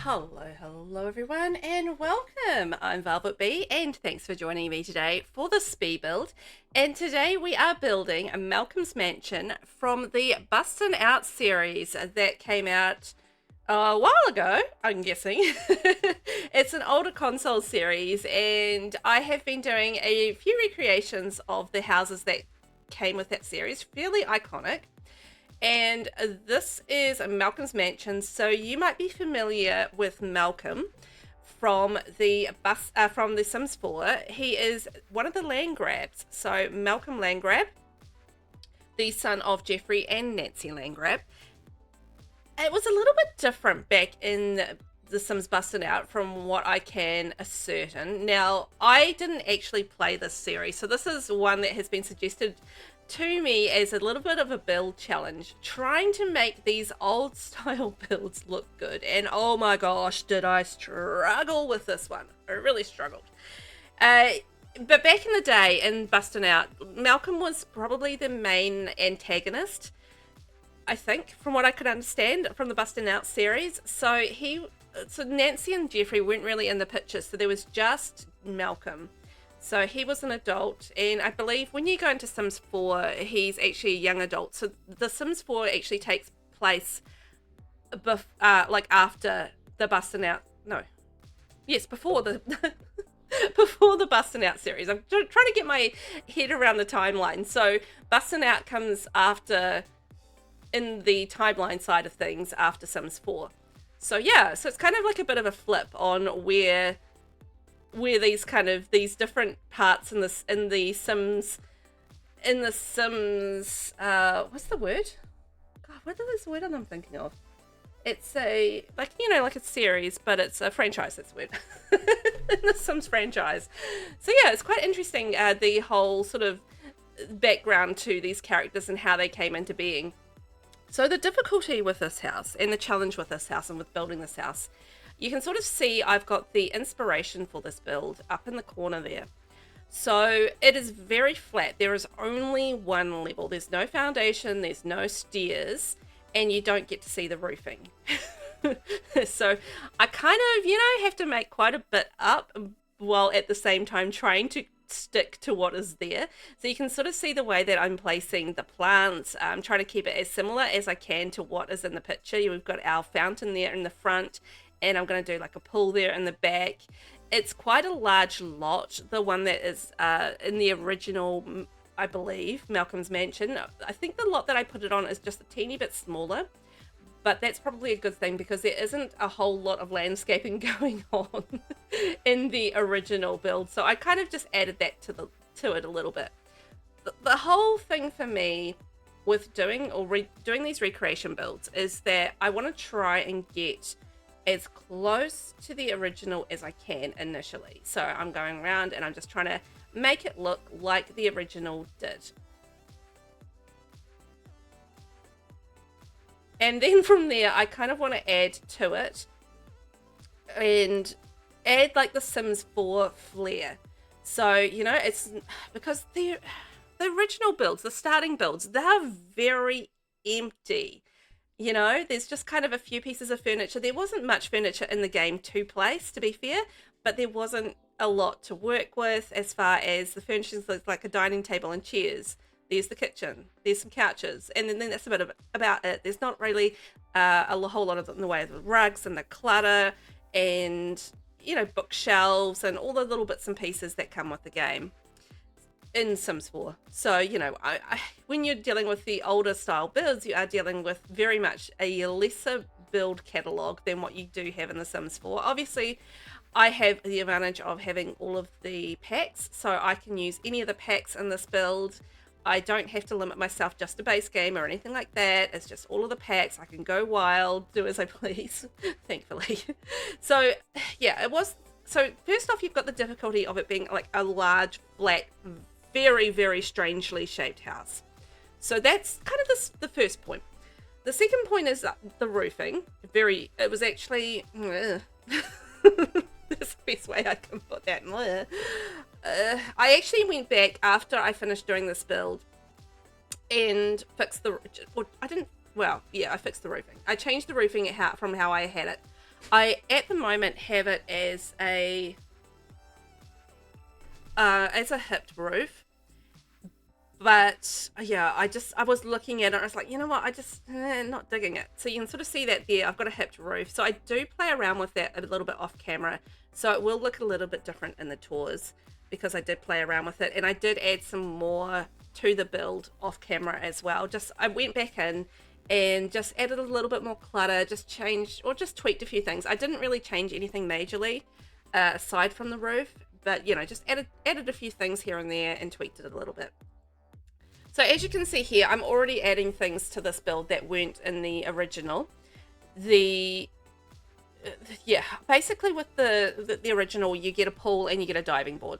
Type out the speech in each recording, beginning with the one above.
Hello everyone, and welcome. I'm VelvettB, and thanks for joining me today for the speed build. And today we are building a Malcolm's Mansion from the Bustin Out series that came out a while ago, I'm guessing. It's an older console series, and I have been doing a few recreations of the houses that came with that series, fairly iconic. And this is Malcolm's Mansion, so you might be familiar with Malcolm from the Sims 4. He is one of the land grabs. So Malcolm Landgrab, the son of Jeffrey and Nancy Landgrab. It was a little bit different back in the Sims Bustin' Out from what I can ascertain. Now, I didn't actually play this series, so this is one that has been suggested to me as a little bit of a build challenge, trying to make these old style builds look good. And oh my gosh, did I struggle with this one. I really struggled. But back in the day in Bustin' Out, Malcolm was probably the main antagonist, I think, from what I could understand from the Bustin' Out series. So Nancy and Jeffrey weren't really in the picture, so there was just Malcolm. So he was an adult, and I believe when you go into Sims 4, he's actually a young adult. So the Sims 4 actually takes place after the Bustin' Out. No, yes, before the before the Bustin' Out series. I'm trying to get my head around the timeline. So Bustin' Out comes after, in the timeline side of things, after Sims 4. So yeah, so it's kind of like a bit of a flip on where these different parts in the Sims what's the word? God, what is the word I'm thinking of? It's a like a series, but it's a franchise. That's the word. In the Sims franchise. So yeah, it's quite interesting, the whole sort of background to these characters and how they came into being. So the difficulty with this house and the challenge with this house and with building this house, you can sort of see I've got the inspiration for this build up in the corner there. So it is very flat. There is only one level. There's no foundation, there's no stairs, and you don't get to see the roofing. So I kind of, have to make quite a bit up while at the same time trying to stick to what is there. So you can sort of see the way that I'm placing the plants. I'm trying to keep it as similar as I can to what is in the picture. We've got our fountain there in the front, and I'm going to do like a pool there in the back. It's quite a large lot, the one that is in the original, I believe, Malcolm's Mansion. I think the lot that I put it on is just a teeny bit smaller, but that's probably a good thing because there isn't a whole lot of landscaping going on in the original build. So I kind of just added that to it a little bit. The whole thing for me with doing these recreation builds is that I want to try and get as close to the original as I can initially. So I'm going around and I'm just trying to make it look like the original did. And then from there, I kind of want to add to it and add like the Sims 4 flair. So, it's because the original builds, the starting builds, they're very empty. There's just kind of a few pieces of furniture. There wasn't much furniture in the game to place, to be fair, but there wasn't a lot to work with as far as the furniture is like a dining table and chairs. There's the kitchen, there's some couches, and then that's a bit about it. There's not really a whole lot of in the way of the rugs and the clutter and, bookshelves and all the little bits and pieces that come with the game in Sims 4. So, when you're dealing with the older style builds, you are dealing with very much a lesser build catalogue than what you do have in the Sims 4. Obviously, I have the advantage of having all of the packs, so I can use any of the packs in this build. I don't have to limit myself just to base game or anything like that. It's just all of the packs. I can go wild, do as I please, thankfully. So, yeah, it was... So, first off, you've got the difficulty of it being like a large, flat, very, very strangely shaped house. So that's kind of the first point. The second point is the roofing. It was actually... That's the best way I can put that. I actually went back after I finished doing this build and fixed I fixed the roofing. I changed the roofing from how I had it I, at the moment, have it as a hipped roof. But yeah, I was looking at it, I was like, you know what, not digging it. So you can sort of see that there, I've got a hipped roof. So I do play around with that a little bit off camera. So it will look a little bit different in the tours because I did play around with it. And I did add some more to the build off camera as well. I went back in and just added a little bit more clutter, just changed or just tweaked a few things. I didn't really change anything majorly aside from the roof, but you know, just added a few things here and there and tweaked it a little bit. So as you can see here, I'm already adding things to this build that weren't in the original. Yeah, basically with the original, you get a pool and you get a diving board.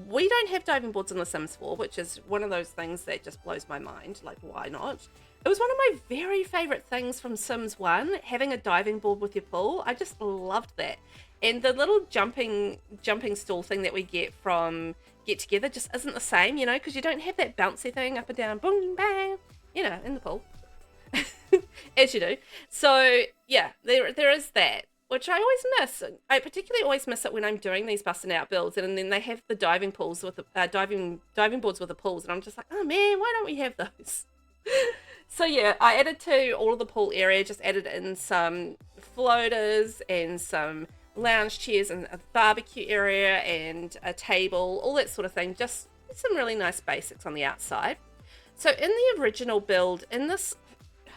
We don't have diving boards in The Sims 4, which is one of those things that just blows my mind. Like, why not? It was one of my very favorite things from Sims 1, having a diving board with your pool. I just loved that. And the little jumping stool thing that we get from Get Together just isn't the same, you know, because you don't have that bouncy thing up and down, boom, bang, you know, in the pool, as you do. So yeah, there is that, which I always miss. I particularly always miss it when I'm doing these busting out builds, and then they have the diving pools with the diving boards with the pools, and I'm just like, oh man, why don't we have those? So yeah, I added to all of the pool area, just added in some floaters and some lounge chairs and a barbecue area and a table, all that sort of thing. Just some really nice basics on the outside. So in the original build, in this,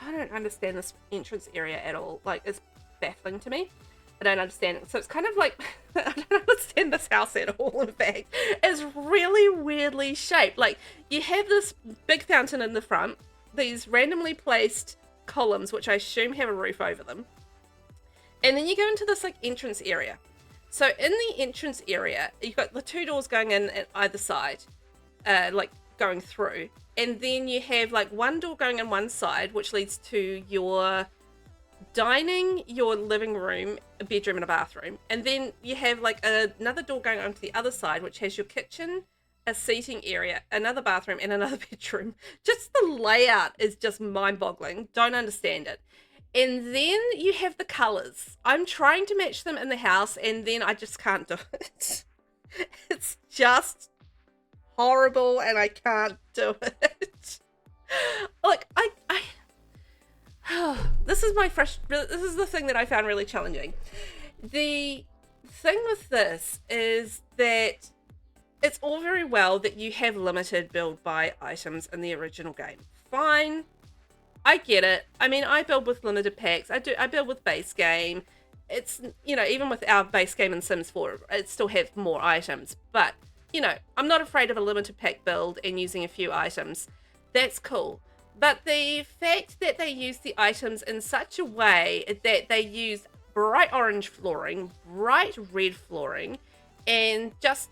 I don't understand this entrance area at all. Like, it's baffling to me. I don't understand it. So it's kind of like, I don't understand this house at all, in fact. It's really weirdly shaped. Like, you have this big fountain in the front, these randomly placed columns, which I assume have a roof over them. And then you go into this like entrance area. So in the entrance area, you've got the two doors going in at either side, like going through. And then you have like one door going in one side, which leads to your dining, your living room, a bedroom and a bathroom. And then you have like another door going onto the other side, which has your kitchen, a seating area, another bathroom and another bedroom. Just the layout is just mind-boggling. Don't understand it. And then you have the colors. I'm trying to match them in the house, and then I just can't do it. It's just horrible, and I can't do it. Like, this is the thing that I found really challenging. The thing with this is that it's all very well that you have limited build by items in the original game. Fine. I get it. I mean, I build with limited packs. I build with base game. It's, you know, even with our base game in Sims 4, it still has more items. But, you know, I'm not afraid of a limited pack build and using a few items. That's cool. But the fact that they use the items in such a way that they use bright orange flooring, bright red flooring, and just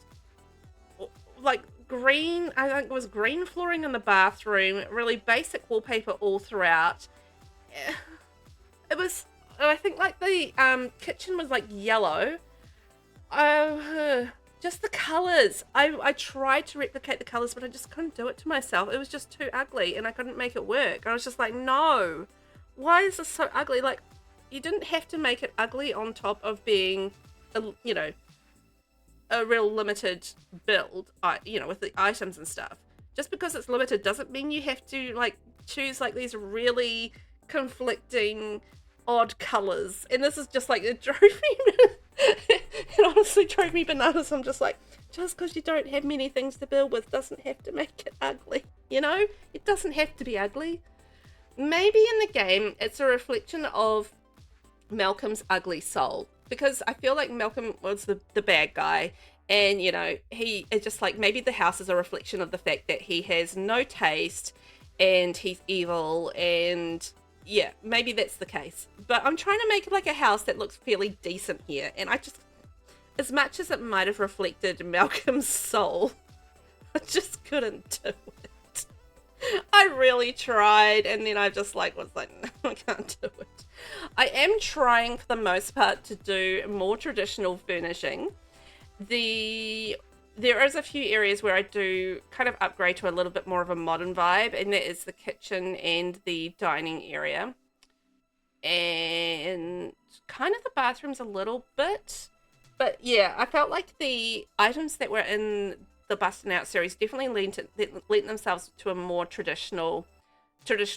like green, I think it was green flooring in the bathroom, really basic wallpaper all throughout. It was, I think like the kitchen was like yellow. Just the colors. I tried to replicate the colors, but I just couldn't do it to myself. It was just too ugly and I couldn't make it work. I was just like, no, why is this so ugly? Like, you didn't have to make it ugly on top of being, you know, a real limited build, you know, with the items and stuff. Just because it's limited doesn't mean you have to like choose like these really conflicting odd colors. And this is just like, it drove me it honestly drove me bananas. I'm just like, just because you don't have many things to build with doesn't have to make it ugly, you know? It doesn't have to be ugly. Maybe in the game it's a reflection of Malcolm's ugly soul, because I feel like Malcolm was the bad guy, and you know, it's just like maybe the house is a reflection of the fact that he has no taste and he's evil, and yeah, maybe that's the case. But I'm trying to make like a house that looks fairly decent here, and I just, as much as it might have reflected Malcolm's soul, I just couldn't do it. I really tried, and then I just like was like, no, I can't do it. I am trying for the most part to do more traditional furnishing. There is a few areas where I do kind of upgrade to a little bit more of a modern vibe, and that is the kitchen and the dining area. and kind of the bathrooms a little bit. But yeah, I felt like the items that were in the Bustin' Out series definitely lent themselves to a more traditional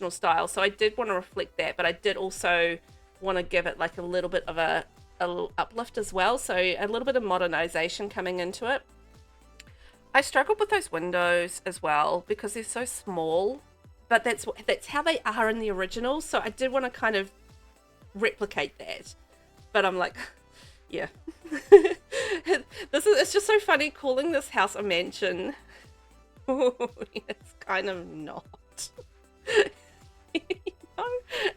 style. So I did want to reflect that, but I did also want to give it like a little bit of a little uplift as well. So a little bit of modernization coming into it. I struggled with those windows as well because they're so small, but that's how they are in the original. So I did want to kind of replicate that, but I'm like, yeah. It's just so funny calling this house a mansion. It's kind of not.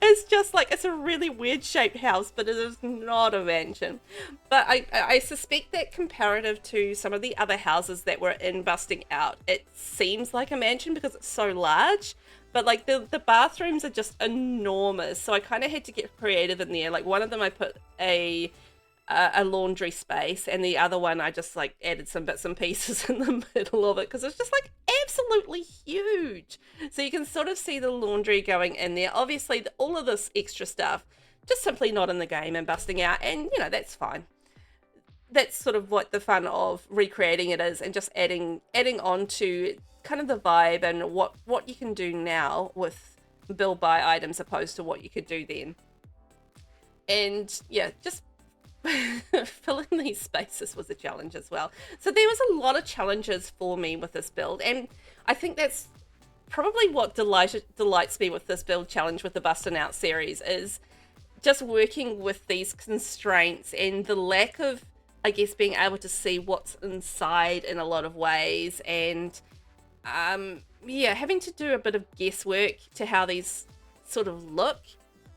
It's just like, it's a really weird shaped house, but it is not a mansion. But I suspect that comparative to some of the other houses that were in Busting Out, it seems like a mansion because it's so large. But like the bathrooms are just enormous, so I kind of had to get creative in there. Like one of them I put a laundry space, and the other one I just like added some bits and pieces in the middle of it because it's just like absolutely huge. So you can sort of see the laundry going in there. Obviously all of this extra stuff just simply not in the game and Busting Out, and you know, that's fine. That's sort of what the fun of recreating it is, and just adding on to kind of the vibe and what you can do now with build by items opposed to what you could do then. And yeah, just filling these spaces was a challenge as well. So there was a lot of challenges for me with this build, and I think that's probably what delights me with this build challenge with the Bustin' Out series, is just working with these constraints and the lack of, I guess, being able to see what's inside in a lot of ways, and yeah, having to do a bit of guesswork to how these sort of look,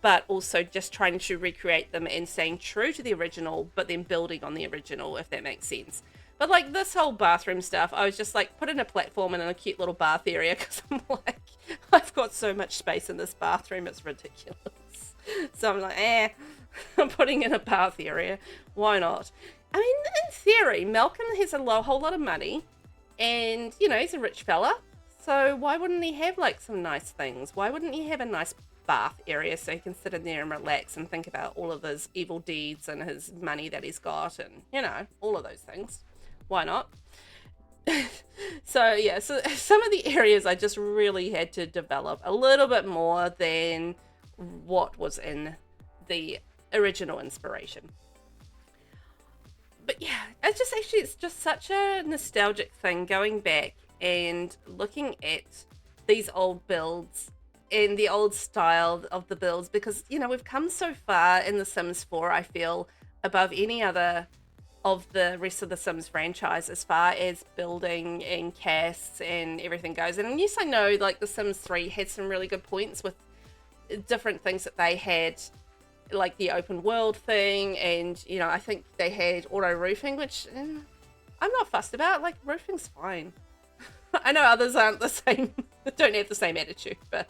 but also just trying to recreate them and staying true to the original, but then building on the original, if that makes sense. But like this whole bathroom stuff, I was just like, put in a platform and in a cute little bath area, because I'm like, I've got so much space in this bathroom, it's ridiculous. So I'm like, I'm putting in a bath area. Why not? I mean, in theory, Malcolm has a whole lot of money, and, you know, he's a rich fella. So why wouldn't he have like some nice things? Why wouldn't he have a nice bath area so he can sit in there and relax and think about all of his evil deeds and his money that he's got, and, you know, all of those things? Why not? So yeah, so some of the areas I just really had to develop a little bit more than what was in the original inspiration. But yeah, it's just such a nostalgic thing going back and looking at these old builds in the old style of the builds, because, you know, we've come so far in The Sims 4, I feel, above any other of the rest of the Sims franchise as far as building and casts and everything goes. And yes, I know, like, The Sims 3 had some really good points with different things that they had, like the open world thing, and, you know, I think they had auto roofing, which I'm not fussed about. Like, roofing's fine. I know others aren't the same, don't have the same attitude, but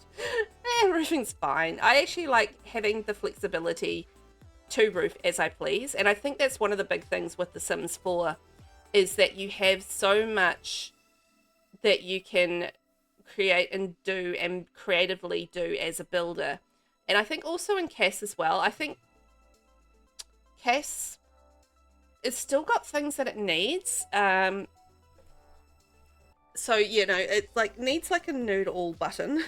roofing's fine. I actually like having the flexibility to roof as I please, and I think that's one of the big things with The Sims 4, is that you have so much that you can create and do and creatively do as a builder. And I think also in Cass as well, I think Cass, it's still got things that it needs. So, you know, it like needs like a nude all button.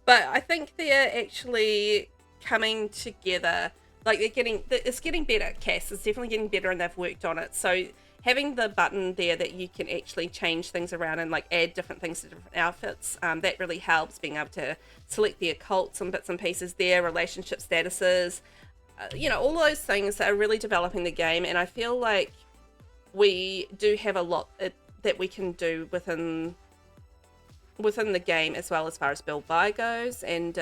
But I think they're actually coming together. Like it's getting better. Cass is definitely getting better, and they've worked on it. So having the button there that you can actually change things around and like add different things to different outfits, that really helps, being able to select the occults and bits and pieces there, relationship statuses, you know, all those things that are really developing the game. And I feel like we do have a lot that we can do within the game, as well, as far as build by goes, and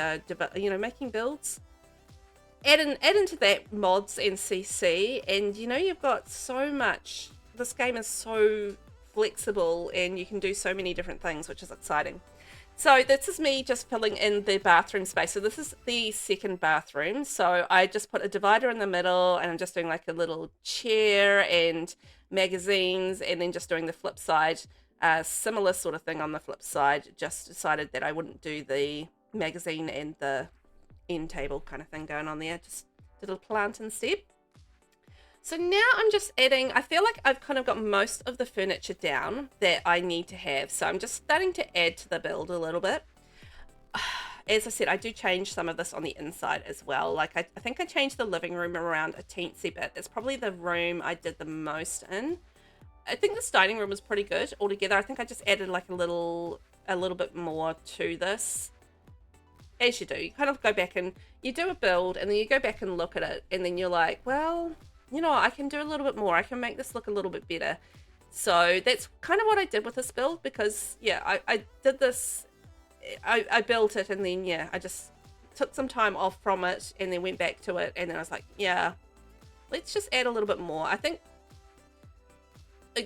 you know, making builds. Add into that mods and CC, and, you know, you've got so much. This game is so flexible, and you can do so many different things, which is exciting. So this is me just filling in the bathroom space. So this is the second bathroom. So I just put a divider in the middle, and I'm just doing like a little chair and magazines, and then just doing the flip side, similar sort of thing on the flip side. Just decided that I wouldn't do the magazine and the end table kind of thing going on there. Just did a plant instead. So now I'm just adding, I feel like I've kind of got most of the furniture down that I need to have. So I'm just starting to add to the build a little bit. As I said, I do change some of this on the inside as well. Like I think I changed the living room around a teensy bit. It's probably the room I did the most in. I think this dining room was pretty good altogether. I think I just added like a little bit more to this. As you do, you kind of go back and you do a build and then you go back and look at it and then you're like, well, you know, I can do a little bit more. I can make this look a little bit better. So that's kind of what I did with this build because, yeah, I did this. I built it and then, yeah, I just took some time off from it and then went back to it. And then I was like, yeah, let's just add a little bit more. I think,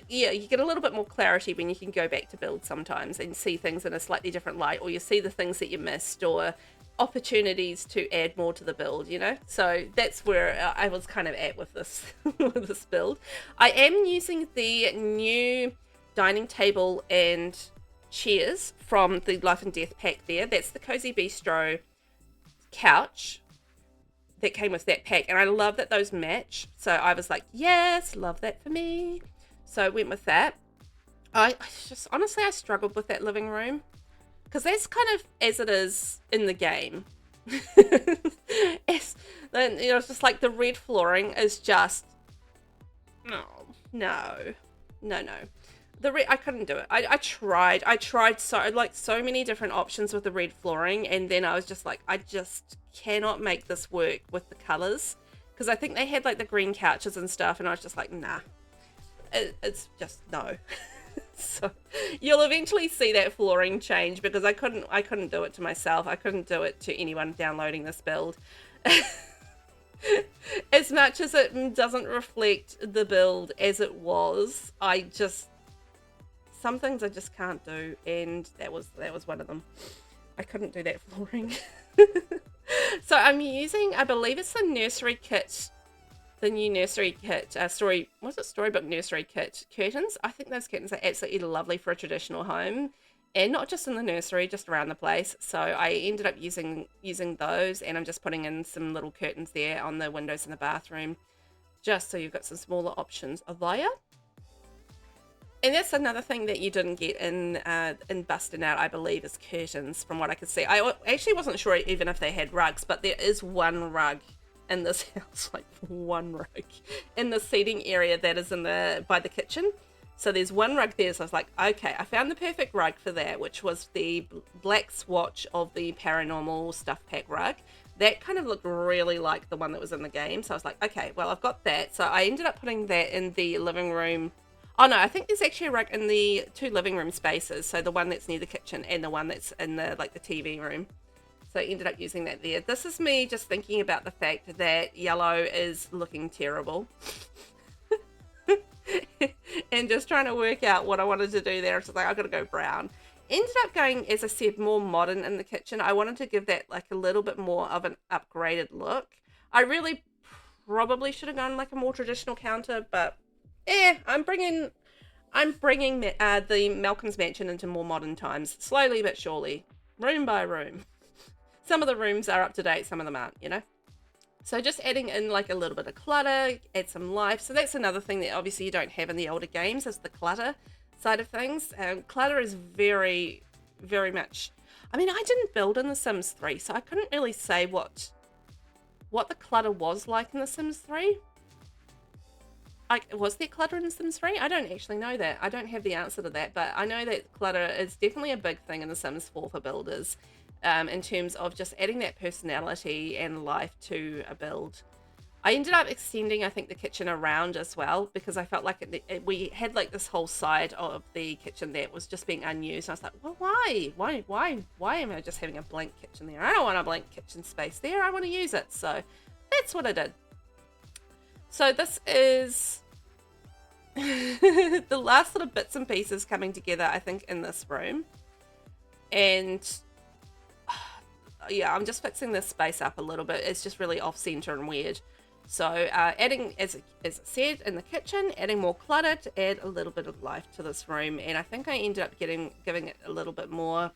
yeah, you get a little bit more clarity when you can go back to build sometimes and see things in a slightly different light, or you see the things that you missed or opportunities to add more to the build, you know. So that's where I was kind of at with this with this build. I am using the new dining table and chairs from the Life and Death pack there. That's the Cozy Bistro couch that came with that pack, and I love that those match. So I was like, yes, love that for me. So I went with that. I just honestly I struggled with that living room because that's kind of as it is in the game. Then you know, it's just like the red flooring is just no. The red, I couldn't do it. I tried so many different options with the red flooring, and then I was just like, I just cannot make this work with the colors because I think they had like the green couches and stuff, and I was just like, nah. It's just no. So you'll eventually see that flooring change because I couldn't do it to myself. I couldn't do it to anyone downloading this build. As much as it doesn't reflect the build as it was, some things I just can't do, and that was one of them. I couldn't do that flooring. So I'm using, I believe it's the nursery kit. The new nursery kit, Storybook nursery kit curtains. I think those curtains are absolutely lovely for a traditional home, and not just in the nursery, just around the place. So I ended up using those, and I'm just putting in some little curtains there on the windows in the bathroom, just so you've got some smaller options there. And that's another thing that you didn't get in Bustin Out, I believe, is curtains, from what I could see. I actually wasn't sure even if they had rugs, but there is one rug in this house, like one rug in the seating area that is by the kitchen. So there's one rug there. So I was like, okay, I found the perfect rug for that, which was the black swatch of the Paranormal Stuff Pack rug. That kind of looked really like the one that was in the game. So I was like, okay, well, I've got that. So I ended up putting that in the living room. Oh no, I think there's actually a rug in the two living room spaces. So the one that's near the kitchen and the one that's in the TV room. So I ended up using that there. This is me just thinking about the fact that yellow is looking terrible. And just trying to work out what I wanted to do there. It's just like, I've got to go brown. Ended up going, as I said, more modern in the kitchen. I wanted to give that like a little bit more of an upgraded look. I really probably should have gone like a more traditional counter, but I'm bringing the Malcolm's Mansion into more modern times, slowly but surely, room by room. Some of the rooms are up to date, some of them aren't, you know. So just adding in like a little bit of clutter, add some life. So that's another thing that obviously you don't have in the older games, is the clutter side of things. Clutter is very, very much. I mean, I didn't build in The Sims 3, so I couldn't really say what the clutter was like in The Sims 3. Like, was there clutter in The Sims 3? I don't actually know that. I don't have the answer to that, but I know that clutter is definitely a big thing in The Sims 4 for builders. In terms of just adding that personality and life to a build. I ended up extending, I think, the kitchen around as well, because I felt like we had like this whole side of the kitchen that was just being unused. I was like, well, why am I just having a blank kitchen there? I don't want a blank kitchen space there. I want to use it. So that's what I did. So this is the last sort of bits and pieces coming together, I think, in this room. And yeah, I'm just fixing this space up a little bit. It's just really off center and weird. So adding, as I said, in the kitchen, adding more clutter to add a little bit of life to this room. And I think I ended up giving it a little bit more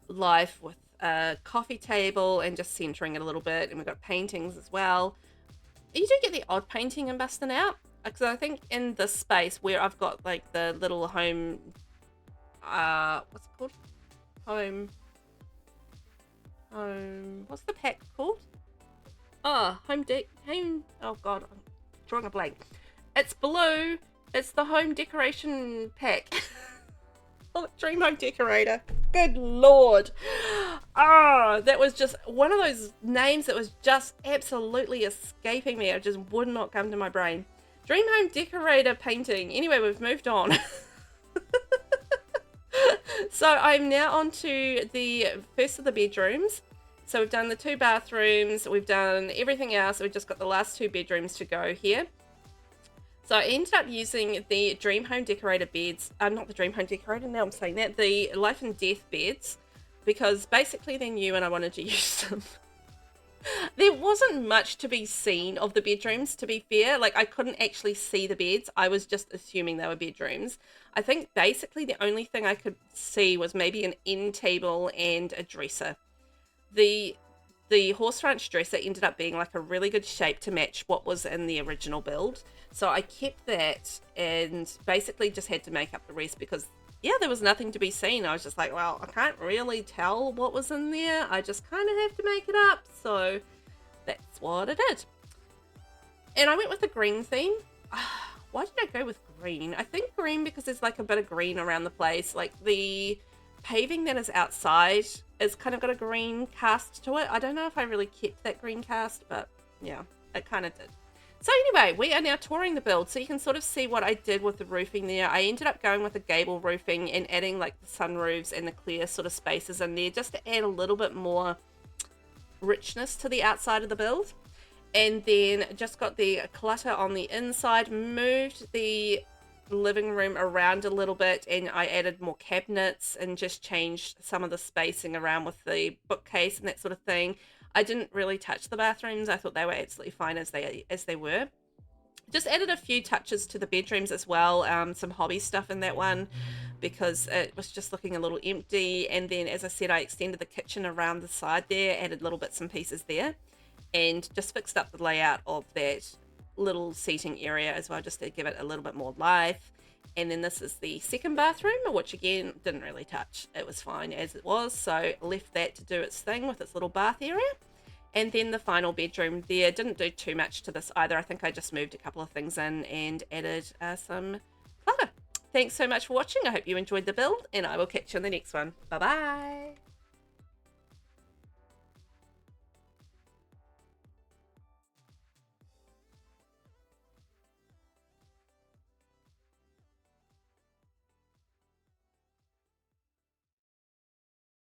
life with a coffee table and just centering it a little bit. And we've got paintings as well. You do get the odd painting in Bustin out. Because I think in this space where I've got like the little home, what's it called? Home, what's the pack called? Oh, oh God, I'm drawing a blank. It's blue. It's the home decoration pack. Oh, Dream Home Decorator. Good Lord. Oh, that was just one of those names that was just absolutely escaping me. It just would not come to my brain. Dream Home Decorator painting. Anyway, we've moved on. So I'm now on to the first of the bedrooms. So we've done the 2 bathrooms. We've done everything else. We've just got the last 2 bedrooms to go here. So I ended up using the Dream Home Decorator beds, not the Dream Home Decorator, now I'm saying that, the Life and Death beds, because basically they're new and I wanted to use them. There wasn't much to be seen of the bedrooms, to be fair. Like, I couldn't actually see the beds. I was just assuming they were bedrooms. I think basically the only thing I could see was maybe an end table and a dresser. The horse ranch dresser ended up being like a really good shape to match what was in the original build. So I kept that and basically just had to make up the rest because, yeah, there was nothing to be seen. I was just like, well, I can't really tell what was in there. I just kind of have to make it up. So that's what I did. And I went with the green theme. Why did I go with green? I think green because there's like a bit of green around the place. Like the paving that is outside is kind of got a green cast to it. I don't know if I really kept that green cast, but yeah, it kind of did. So anyway, we are now touring the build, so you can sort of see what I did with the roofing there. I ended up going with the gable roofing and adding like the sunroofs and the clear sort of spaces in there just to add a little bit more richness to the outside of the build. And then just got the clutter on the inside, moved the living room around a little bit, and I added more cabinets and just changed some of the spacing around with the bookcase and that sort of thing. I didn't really touch the bathrooms. I thought they were absolutely fine as they were. Just added a few touches to the bedrooms as well, some hobby stuff in that one because it was just looking a little empty. And then, as I said, I extended the kitchen around the side there, added little bits and pieces there, and just fixed up the layout of that little seating area as well, just to give it a little bit more life. And then this is the second bathroom, which again, didn't really touch. It was fine as it was, so left that to do its thing with its little bath area. And then the final bedroom there, didn't do too much to this either. I think I just moved a couple of things in and added some clutter. Thanks so much for watching. I hope you enjoyed the build, and I will catch you in the next one. Bye-bye.